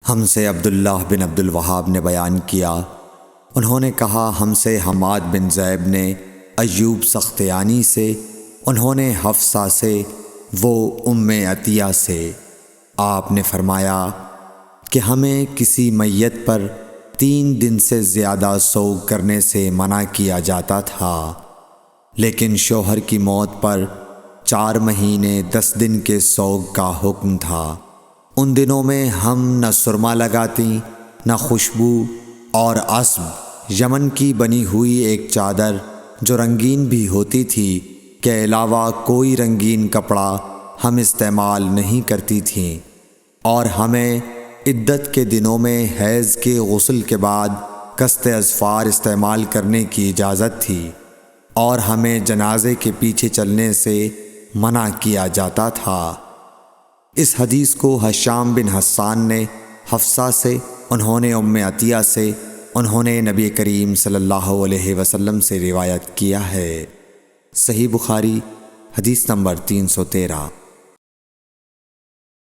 ہم سے عبداللہ بن عبد الوہاب نے بیان کیا، انہوں نے کہا ہم سے حماد بن زیب نے ایوب سختیانی سے، انہوں نے حفصہ سے، وہ ام عطیہ سے۔ آپ نے فرمایا کہ ہمیں کسی میت پر 3 دن سے زیادہ سوگ کرنے سے منع کیا جاتا تھا، لیکن شوہر کی موت پر 4 مہینے 10 دن کے سوگ کا حکم تھا۔ ان دنوں میں ہم نہ سرما لگاتی، نہ خوشبو، اور عصب یمن کی بنی ہوئی ایک چادر جو رنگین بھی ہوتی تھی کے علاوہ کوئی رنگین کپڑا ہم استعمال نہیں کرتی تھیں، اور ہمیں عدت کے دنوں میں حیض کے غسل کے بعد قصت اظفار استعمال کرنے کی اجازت تھی، اور ہمیں جنازے کے پیچھے چلنے سے منع کیا جاتا تھا۔ اس حدیث کو ہشام بن حسان نے حفصہ سے، انہوں نے ام عطیہ سے، انہوں نے نبی کریم صلی اللہ علیہ وسلم سے روایت کیا ہے۔ صحیح بخاری حدیث نمبر 313۔